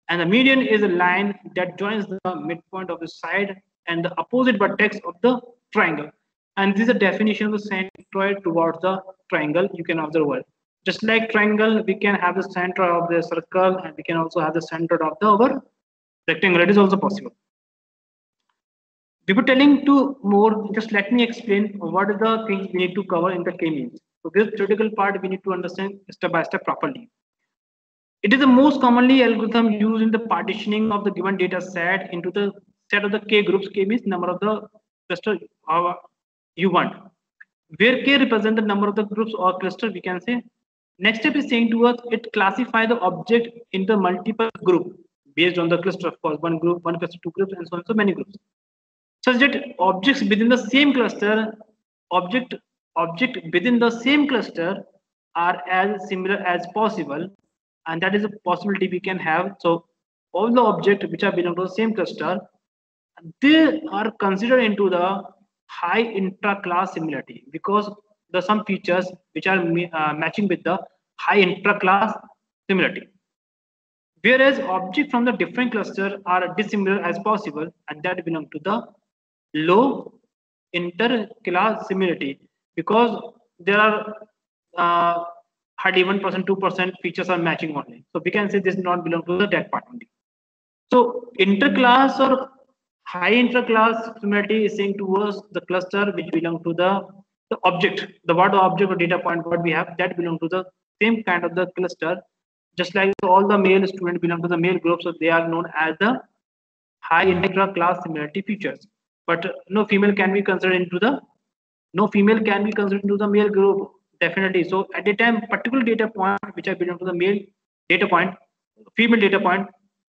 And the median is a line that joins the midpoint of the side and the opposite vertex of the triangle. And this is a definition of the centroid towards the triangle. You can observe it. Just like triangle, we can have the center of the circle, and we can also have the center of the our rectangle. It is also possible. Before telling to more, just let me explain what are the things we need to cover in the K-means. So this theoretical part we need to understand step by step properly. It is the most commonly algorithm used in the partitioning of the given data set into the set of the K groups. K means number of the cluster you want. Where K represent the number of the groups or cluster, we can say. Next step is saying to us, it classify the object into multiple group based on the cluster. Of course, one group, one cluster, two groups, and so on, so many groups. Such that objects within the same cluster, object within the same cluster are as similar as possible, and that is a possibility we can have. So all the objects which are belong to the same cluster, they are considered into the high intra-class similarity because there are some features which are matching with the high intra-class similarity. Whereas objects from the different cluster are dissimilar as possible, and that belong to the low inter-class similarity because there are hardly 1%, 2% features are matching only. So we can say this does not belong to the that part only. So interclass or high inter-class similarity is saying towards the cluster which belong to the object, the what object or data point what we have that belong to the same kind of the cluster. Just like all the male students belong to the male group, so they are known as the high inter-class similarity features. But no female can be considered into the male group definitely. So at the time, particular data point which I belong to the male data point, female data point,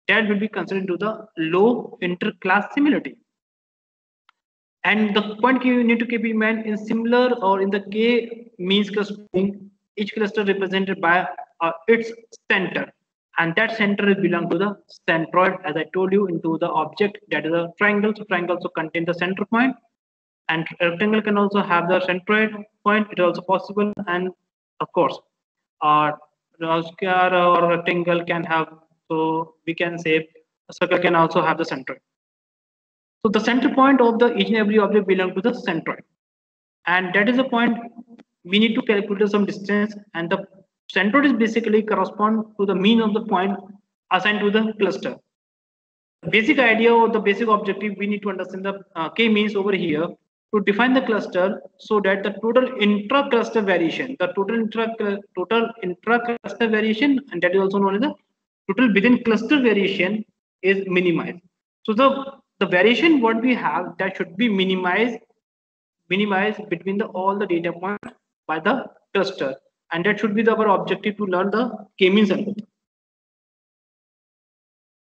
that will be considered to the low inter-class similarity. And the point you need to keep in mind in similar or in the k-means clustering, each cluster represented by its center, and that center is belong to the centroid, as I told you, into the object that is a triangle. So triangle also contain the center point, and rectangle can also have the centroid point. It is also possible, and of course, square or rectangle can have. So we can say a circle can also have the centroid. So the center point of the each and every object belong to the centroid, and that is the point we need to calculate some distance, and the centroid is basically correspond to the mean of the point assigned to the cluster. The basic idea or the basic objective we need to understand the k-means over here to define the cluster so that the total intra-cluster variation, the total intra-cluster variation, and that is also known as the total within cluster variation is minimized. So the variation what we have that should be minimized between all the data points by the cluster, and that should be our objective to learn the k-means algorithm.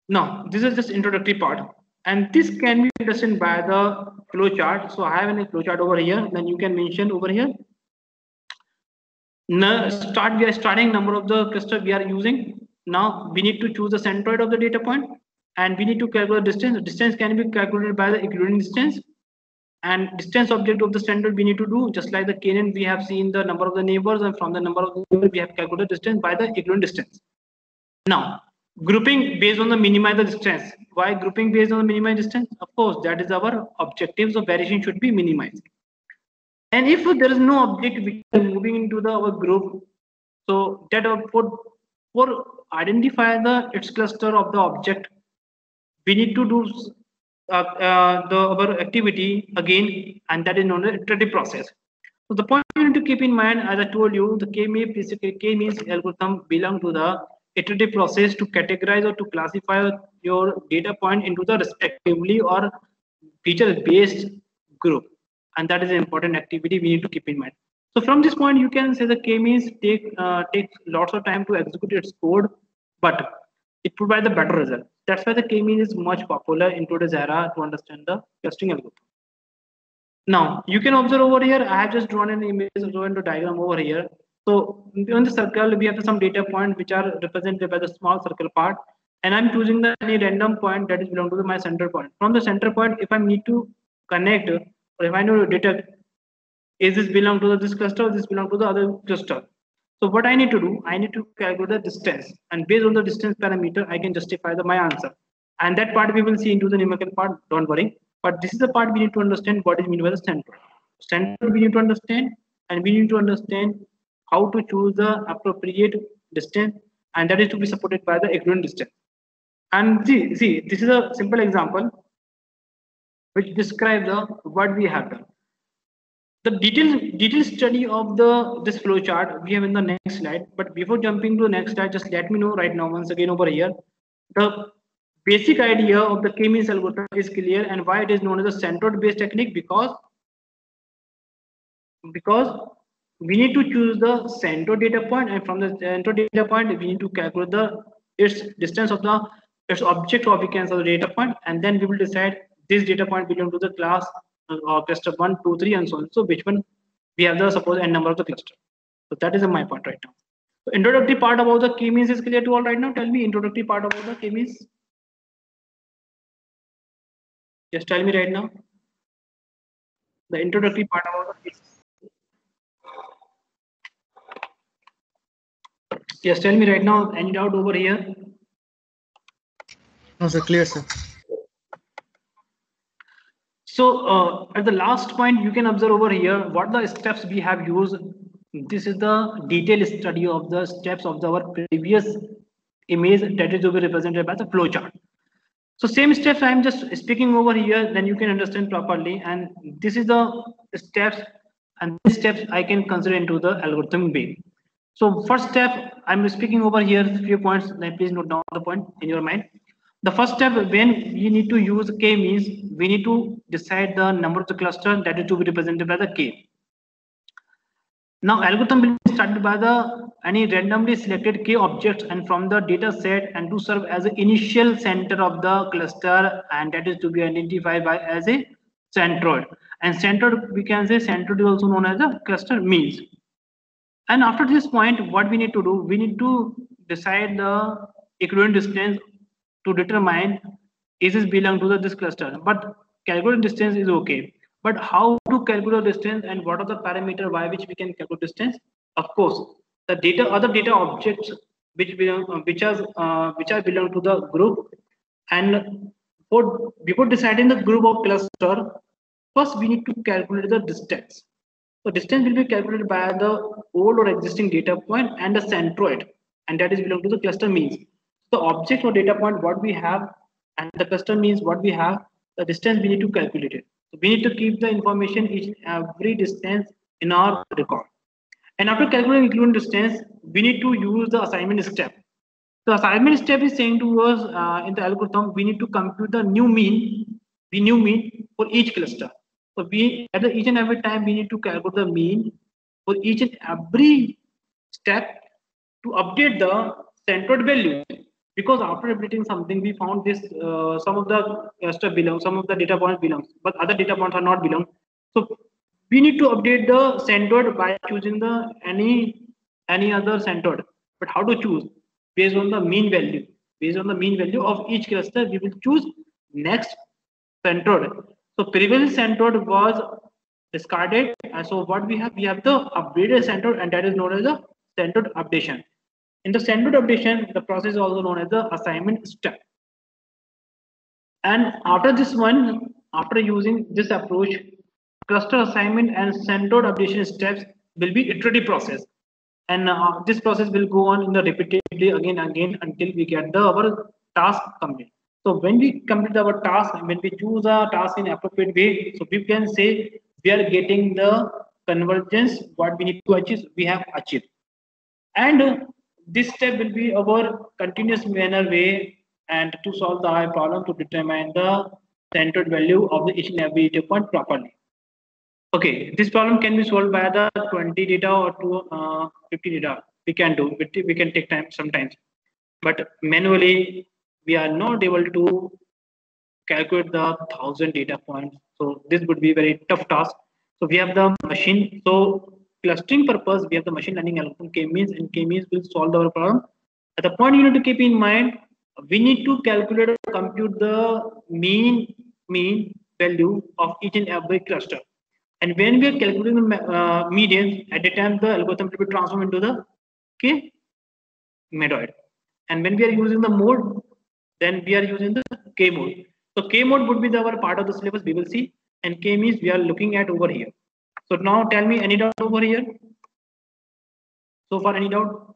Now this is just introductory part, and this can be understood by the flow chart. So I have a flow chart over here, then you can mention over here. Now we are starting number of the cluster we are using. Now we need to choose the centroid of the data point, and we need to calculate distance. The distance can be calculated by the equivalent distance, and distance object of the centroid we need to do just like the KNN. We have seen the number of the neighbors, and from the number of the neighbors we have calculated distance by the equivalent distance. Now grouping based on the minimize the distance. Why grouping based on the minimize distance? Of course, that is our objective. So variation should be minimized. And if there is no object which is moving into our group, so that for identify its cluster of the object, we need to do our activity again, and that is known as iterative process. So the point you need to keep in mind, as I told you, the k-means algorithm belong to the iterative process to categorize or to classify your data point into the respectively or feature-based group, and that is an important activity we need to keep in mind. So from this point, you can say the k-means takes lots of time to execute its code, but it provides a better result. That's why the k-means is much popular in today's era to understand the clustering algorithm. Now you can observe over here, I have just drawn an image, drawn a diagram over here. So on the circle, we have some data points which are represented by the small circle part, and I'm choosing any random point that is belong to my center point. From the center point, if I need to connect, or if I know data, is this belong to this cluster or this belong to the other cluster? So what I need to do, I need to calculate the distance, and based on the distance parameter, I can justify my answer. And that part we will see into the numerical part, don't worry. But this is the part we need to understand what is meant by the centroid. Centroid we need to understand, and we need to understand how to choose the appropriate distance, and that is to be supported by the equivalent distance. And see, this is a simple example which describes what we have done. The detailed study of this flow chart we have in the next slide. But before jumping to the next slide, just let me know right now once again over here, the basic idea of the k-means algorithm is clear, and why it is known as a centroid based technique, because we need to choose the centroid data point, and from the centroid data point we need to calculate its distance of its object, or we can say the data point, and then we will decide this data point belong to the class or cluster 1, 2, 3, and so on. So which one we have the suppose n number of the cluster. So that is my point right now. So introductory part about the k-means is clear to all right now. Tell me introductory part about the k-means. Just tell me right now. The introductory part about it. Just tell me right now. Any doubt over here? No, sir. Clear, sir. So at the last point, you can observe over here what the steps we have used. This is the detailed study of the steps of our previous image that is to be represented by the flowchart. So same steps I'm just speaking over here, then you can understand properly. And this is the steps, and these steps I can consider into the algorithm way. So first step, I'm speaking over here few points. Then please note down the point in your mind. The first step when we need to use k means we need to decide the number of the cluster that is to be represented by the k. Now algorithm will be started by the any randomly selected k objects and from the data set and to serve as the initial center of the cluster, and that is to be identified by as a centroid. And centroid, we can say centroid is also known as a cluster means. And after this point, what we need to do, we need to decide the equivalent distance to determine is this belong to this cluster. But calculate distance is okay. But how to calculate distance and what are the parameter by which we can calculate distance? Of course, the data, other data objects which belong, which are belong to the group. And before deciding the group of cluster, first we need to calculate the distance. So distance will be calculated by the old or existing data point and the centroid, and that is belong to the cluster means. The object or data point what we have and the cluster means what we have, the distance we need to calculate it. So we need to keep the information each and every distance in our record. And after calculating equivalent distance, we need to use the assignment step. The assignment step is saying to us in the algorithm, we need to compute the new mean for each cluster. So we at each and every time we need to calculate the mean for each and every step to update the centered value. Because after updating something, we found this some of the cluster belongs, some of the data points belongs, but other data points are not belong. So we need to update the centered by choosing the any other centered. But how to choose? Based on the mean value. Based on the mean value of each cluster, we will choose next centered. So previous centered was discarded, and so what we have the updated centered, and that is known as the centered updation. In the centered updation, the process is also known as the assignment step. And after this one, after using this approach, cluster assignment and centered updation steps will be iterative process. And this process will go on in the repeatedly again and again until we get our task complete. So when we complete our task, when we choose a task in appropriate way, so we can say we are getting the convergence, what we need to achieve, we have achieved. And this step will be our continuous manner way and to solve the high problem to determine the centered value of the each and every data point properly. Okay, this problem can be solved by the 20 data or 50 data. We can do, we can take time sometimes, but manually we are not able to calculate the 1,000 data points. So this would be a very tough task. So we have the machine. So clustering purpose, we have the machine learning algorithm k-means, and k-means will solve our problem. At the point you need to keep in mind, we need to calculate or compute the mean value of each and every cluster. And when we are calculating the median, at the time the algorithm will be transformed into the k medoid. And when we are using the mode, then we are using the k mode. So k mode would be our part of the syllabus we will see, and k means we are looking at over here. So now tell me any doubt over here? So far, any doubt?